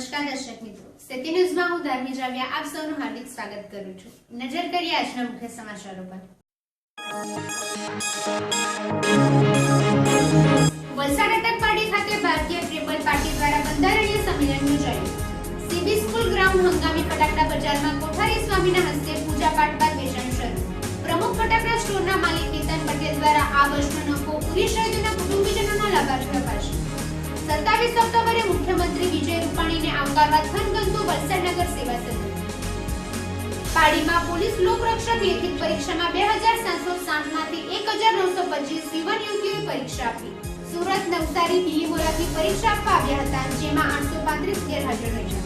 નમસ્કાર દર્શક મિત્રો, સિટી ન્યૂઝમાં હું ધાર્મી જાવિયા આપ સૌનું હાર્દિક સ્વાગત કરું છું। નજર કરીએ આજના મુખ્ય સમાચારો પર। વલસાડ અટકપાડી ખાતે ભારતીય ટ્રેબલ પાર્ટી દ્વારા બંધારણીય સંમેલન યોજાયું। સીબી સ્કૂલ ગ્રાઉન્ડ હંગામી ફટાકડા બજારમાં કોઠારી સ્વામીના હસ્તે પૂજા પાઠ બાદ વેચાણ શરૂ। પ્રમુખ ફટાકડા સ્ટોરના માલિક કેતન પટેલ દ્વારા આ વર્ષનો નફો પૂરી શહીદોના કુટુંબીજનોના લાભાર્થી અપાશે। 27 ઓક્ટોબરે મુખ્યમંત્રી વિજય રૂપાણીને આવકારવા થનગનતું વલસાડ નગર સેવા સદન। પાડીમાં પોલીસ લોકરક્ષક લેખિત પરીક્ષામાં 2760 માંથી 1925 યુવાન યુવતીઓએ પરીક્ષા આપી। સુરત, નવસારી, બિલીમોરાથી પરીક્ષા આપવા આવ્યા હતા, જેમાં 835 ગેરહાજર રહ્યા।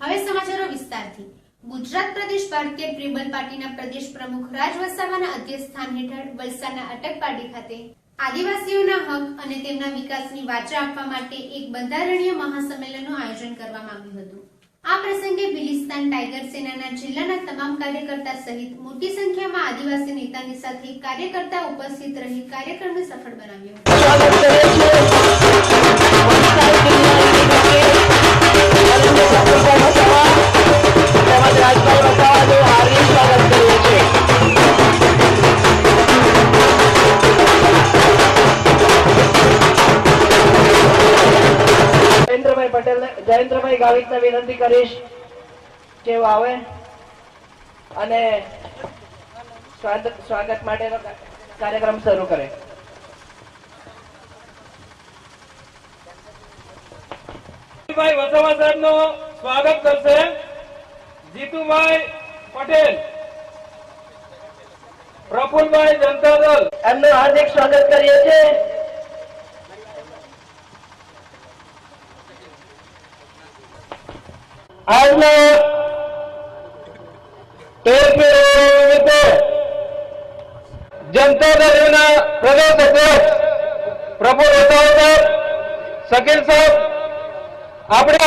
હવે સમાચારો વિસ્તારથી। ગુજરાત પ્રદેશ ભારતીય ટ્રેબલ પાર્ટીના પ્રદેશ પ્રમુખ રાજ વસાવાના અધ્યક્ષસ્થાન હેઠળ વલસાડના અટકપાડી ખાતે આદિવાસીઓના હક અને તેમના વિકાસની વાચા આપવા માટે એક બંધારણીય મહાસંમેલનનું આયોજન કરવામાં આવ્યું હતું। આ પ્રસંગે બિલિસ્તાન ટાઈગર સેનાના જિલ્લાના તમામ કાર્યકર્તા સહિત મોટી સંખ્યામાં આદિવાસી નેતાની સાથે કાર્યકર્તા ઉપસ્થિત રહી કાર્યક્રમને સફળ બનાવ્યો। જયેન્દ્રભાઈ ગાવિતને વિનંતી કરીશ કે આવે અને સ્વાગત માટેનો કાર્યક્રમ શરૂ કરે। ભાઈ વસાવા સાહેબનું સ્વાગત કરશે જીતુભાઈ પટેલ, પ્રફુલભાઈ જનતા દળ, એમનું હાર્દિક સ્વાગત કરીએ છીએ। આજના 13મી નિમિત્તે જનતા દળના પ્રદેશ અધ્યક્ષ પ્રફુલ વસાવા સાહેબ, શકીલ સાહેબ, આપણે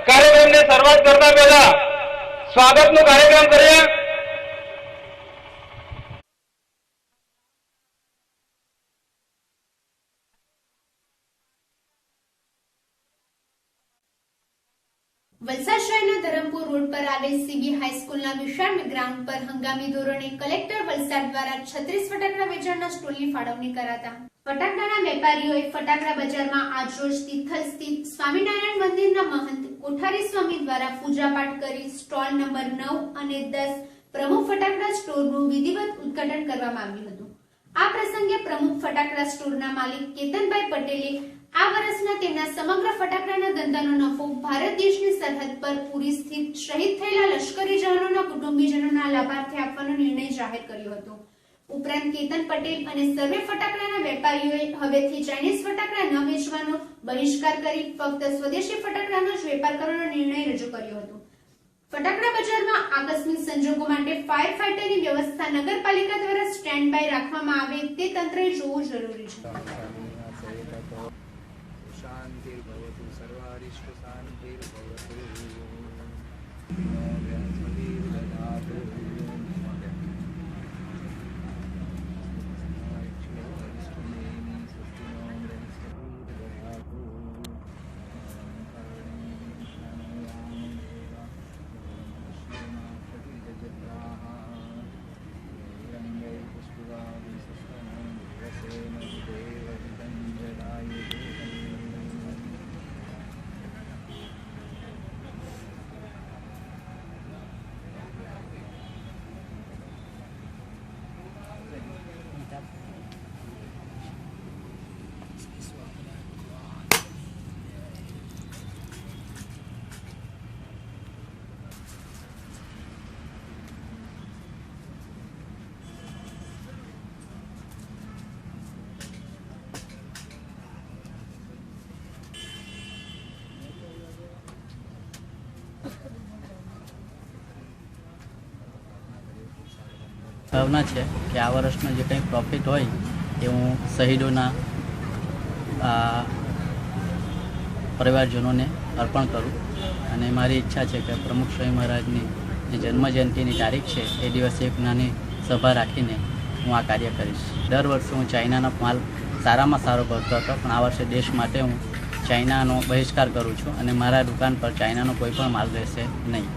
કાર્યક્રમની શરૂઆત કરતા પહેલા સ્વાગતનો કાર્યક્રમ કરીએ। વલસાડ શહેરના ધરમપુર રોડ પર આવેલ સીબી હાઈસ્કૂલના વિશાળ ગ્રાઉન્ડ પર હંગામી ધોરણે કલેક્ટર વલસાડ દ્વારા 36 ફટાકડા વેચાણના સ્ટોલની ફાળવણી કરાતા ફટાકડાના વેપારીઓએ ફટાકડા બજારમાં આજરોજ તિથલ સ્થિત સ્વામિનારાયણ મંદિરના મહંત કોઠારી સ્વામી દ્વારા પૂજાપાઠ કરી સ્ટોલ નંબર 9 અને 10 પ્રમુખ ફટાકડા સ્ટોરનું વિધિવત ઉદ્ઘાટન કરવામાં આવ્યું હતું। આ પ્રસંગે પ્રમુખ ફટાકડા સ્ટોરના માલિક કેતનભાઈ પટેલે આ વર્ષના તેમના સમગ્ર ફટાકડાના ધંધાનો નફો ભારત દેશની સરહદ પર પૂરી સ્થિત શહીદ થયેલા લશ્કરી જવાનોના કુટુંબીજનોના લાભાર્થી આપવાનો નિર્ણય જાહેર કર્યો હતો। ઉપરાંત કેતન પટેલ અને સર્વે ફટાકડાના વેપારીઓએ હવેથી ચાઇનીઝ ફટાકડા ન વેચવાનો બહિષ્કાર કરી ફક્ત સ્વદેશી ફટાકડાનો જ વેપાર કરવાનો નિર્ણય રજૂ કર્યો હતો। ફટાકડા બજારમાં આકસ્મિક સંજોગો માટે ફાયર ફાઈટરની વ્યવસ્થા નગરપાલિકા દ્વારા સ્ટેન્ડ બાય રાખવામાં આવે તે તંત્રએ જોવું જરૂરી છે। शांतिर्भवतु सर्वारिष्ट शांतिर्भवतु ભાવના છે કે આ વર્ષનો જે કંઈ પ્રોફિટ હોય એ હું શહીદોના પરિવારજનોને અર્પણ કરું અને મારી ઈચ્છા છે કે પ્રમુખ સ્વામી મહારાજની જે જન્મજયંતિની તારીખ છે એ દિવસે એક નાની સભા રાખીને હું આ કાર્ય કરીશ। દર વર્ષે હું ચાઇનાનો માલ સારામાં સારો કરતો હતો, પણ આ વર્ષે દેશ માટે હું ચાઇનાનો બહિષ્કાર કરું છું અને મારા દુકાન પર ચાઇનાનો કોઈ પણ માલ રહેશે નહીં.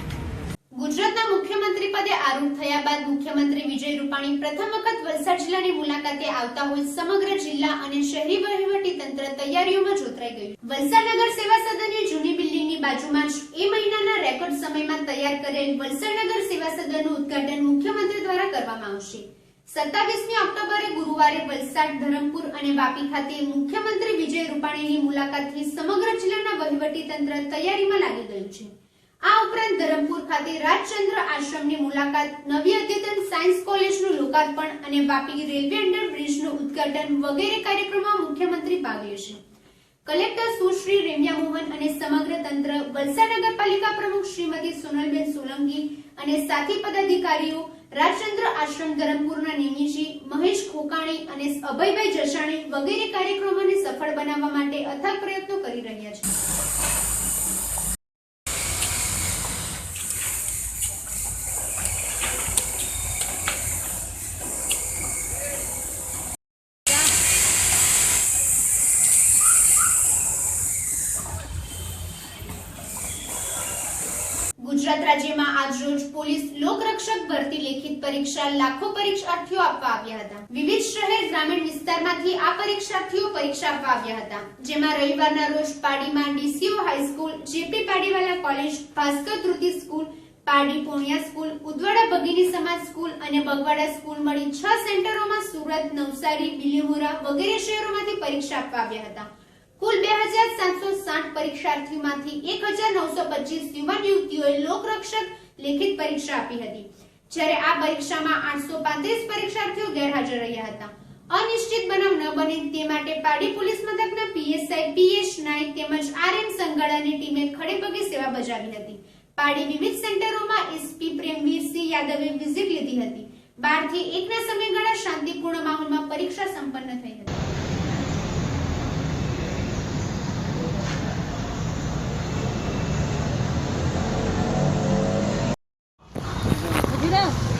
ગુજરાતના મુખ્યમંત્રી પદે આરૂઢ થયા બાદ મુખ્યમંત્રી વિજય રૂપાણી પ્રથમ વખત વલસાડ જિલ્લાની મુલાકાતે આવતા હોય સમગ્ર જિલ્લા અને શહેરી વહીવટી તંત્ર તૈયારીઓમાં જોતરાઈ ગયું. વલસાડ નગર સેવા સદનની જૂની બિલ્ડિંગની બાજુમાં જ એ મહિનાના રેકોર્ડ સમયમાં તૈયાર કરેલ વલસાડ નગર સેવા સદનનું ઉદ્ઘાટન મુખ્યમંત્રી દ્વારા કરવામાં આવશે. 27મી ઓક્ટોબરે ગુરુવારે વલસાડ, ધરમપુર અને વાપી ખાતે મુખ્યમંત્રી વિજય રૂપાણીની મુલાકાતથી સમગ્ર જિલ્લાના વહીવટી તંત્ર તૈયારીમાં લાગી ગયું છે. આ ઉપરાંત ધરમપુર ખાતે રાજચંદ્ર આશ્રમની મુલાકાત, નવી અદ્યતન સાયન્સ કોલેજનું લોકાર્પણ અને વાપી રેલવે અંડરબ્રિજનું ઉદ્ઘાટન વગેરે કાર્યક્રમોમાં મુખ્યમંત્રી ભાગ લેશે. કલેક્ટર સુશ્રી રેમ્યા મોહન અને સમગ્ર તંત્ર, વલસાડ નગરપાલિકા પ્રમુખ શ્રીમતી સોનલબેન સોલંકી અને સાથી પદાધિકારીઓ, રાજચંદ્ર આશ્રમ ધરમપુરના નેમીજી મહેશ ખોકાણી અને અભયભાઈ જસાણી વગેરે કાર્યક્રમોને સફળ બનાવવા માટે અથાગ પ્રયત્નો કરી રહ્યા છે. ગુજરાત રાજ્યમાં આજરોજ પોલીસ લોકરક્ષક ભરતી લેખિત પરીક્ષા લાખો પરીક્ષાર્થીઓ આપવા આવ્યા હતા. વિવિધ શહેર ગ્રામીણ વિસ્તારમાંથી આ પરીક્ષાર્થીઓ પરીક્ષા આપવા આવ્યા હતા, જેમાં રવિવારના રોજ પાડીમાં DCO high school, JP Padiwala college, Bhaskar Dhriti school, Padi Poniya school, Udvada ભગીની સમાજ સ્કૂલ અને બગવાડા સ્કૂલ મળી 6 સેન્ટરોમાં સુરત, નવસારી, બિલીમોરા વગેરે શહેરોમાંથી પરીક્ષા આપવા આવ્યા હતા. કુલ 2760 પરીક્ષાર્થીઓમાંથી 1925 યુવાન યુવતીઓએ લોકરક્ષક લેખિત પરીક્ષા આપી હતી, જ્યારે આ પરીક્ષામાં 835 પરીક્ષાર્થીઓ ગેરહાજર રહ્યા હતા. અનિશ્ચિત બનાવ ન બને તે માટે પાડી પોલીસ મથકના પીએસઆઈ પીએચ નાયક તેમજ આરએમ સંગાડાની ટીમે ખડેપગે સેવા બજાવી હતી. પાડી વિવિધ સેન્ટરોમાં એસપી પ્રેમવીરસિંહ યાદવે વિઝિટ લીધી હતી. 12 થી 1 ના સમયગાળા શાંતિપૂર્ણ માહોલમાં પરીક્ષા સંપન્ન થઈ હતી.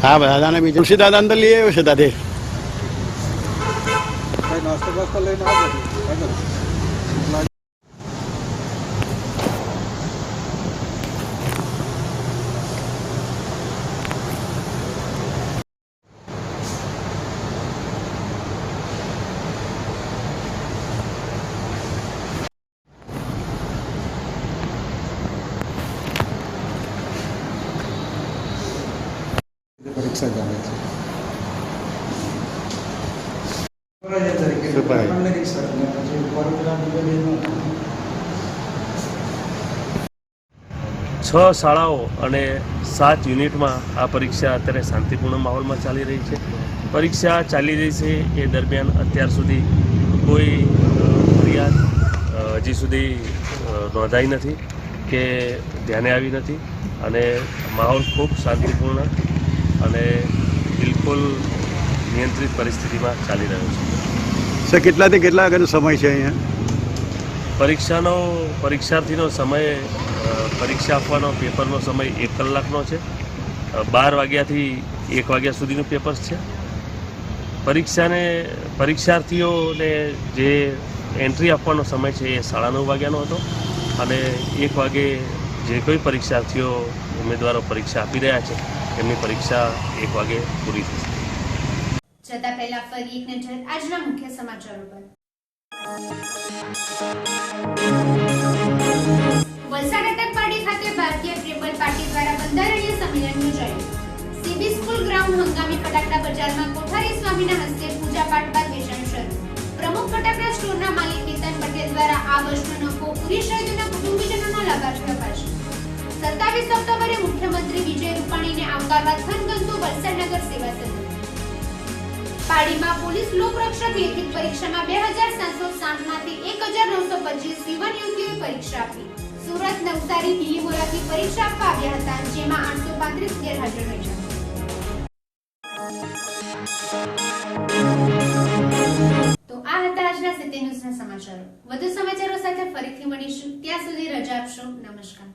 हाँ दादा बीजू तुलसी दादा अंदर लिए हुए दादे નાસ્તો બાસ્તો લઈને આવજો. પરીક્ષા ચાલે છે. છ શાળાઓ અને 7 યુનિટમાં આ પરીક્ષા અત્યારે શાંતિપૂર્ણ માહોલમાં ચાલી રહી છે. પરીક્ષા ચાલી રહી છે એ દરમિયાન અત્યાર સુધી કોઈ ફરિયાદ હજી સુધી નોંધાઈ નથી કે ધ્યાને આવી નથી અને માહોલ ખૂબ શાંતિપૂર્ણ અને બિલકુલ નિયંત્રિત પરિસ્થિતિમાં ચાલી રહ્યો છે. સર કેટલાથી કેટલા આગળનો સમય છે અહીંયા? પરીક્ષાર્થીનો સમય, પરીક્ષા આપવાનો પેપરનો સમય 1 કલાકનો છે. 12 વાગ્યાથી 1 વાગ્યા સુધીનું પેપર છે. પરીક્ષાર્થીઓને જે એન્ટ્રી આપવાનો સમય છે એ 9:30 વાગ્યાનો હતો અને 1 વાગે જે કોઈ પરીક્ષાર્થીઓ ઉમેદવારો પરીક્ષા આપી રહ્યા છે એમની પરીક્ષા 1 વાગે પૂરી થશે. જતા પહેલા ફરી એક નજર આજના મુખ્ય સમાચારો પર. વલસાડ અટકપાડી ખાતે ભારતીય ટ્રેબલ પાર્ટી દ્વારા બંધારણીય સંમેલન યોજાયું. સીબી સ્કૂલ ગ્રાઉન્ડ હંગામી ફટાકડા બજારમાં કોઠારી સ્વામીના હસ્તે પૂજા પાઠ બાદ વેચાણ શરૂ. પ્રમુખ ફટાકડા સ્ટોરના માલિક નીતન પટેલ દ્વારા આ વર્ષનો નફો પૂરી શહેરના કુટુંબીજનોના લાભાર્થી અપાશે. 27 ઓક્ટોબરે મુખ્યમંત્રી વિજય રૂપાણીને આવકારવા થનગનતું વલસાડ નગર સેવા સદન. પાડીમાં પોલીસ લોકરક્ષક લેખિત પરીક્ષામાં 2760 માંથી 1925 યુવાન યુવતીઓએ પરીક્ષા આપી. સુરત, નવસારી, બિલીમોરાથી પરીક્ષા આપવા આવ્યા હતા, જેમાં 835 ગેરહાજર રહ્યા. તો આ હતા આજના સિટી ન્યૂઝના સમાચારો. વધુ સમાચારો સાથે ફરીથી મળીશું. ત્યાં સુધી રજા આપશો. નમસ્કાર.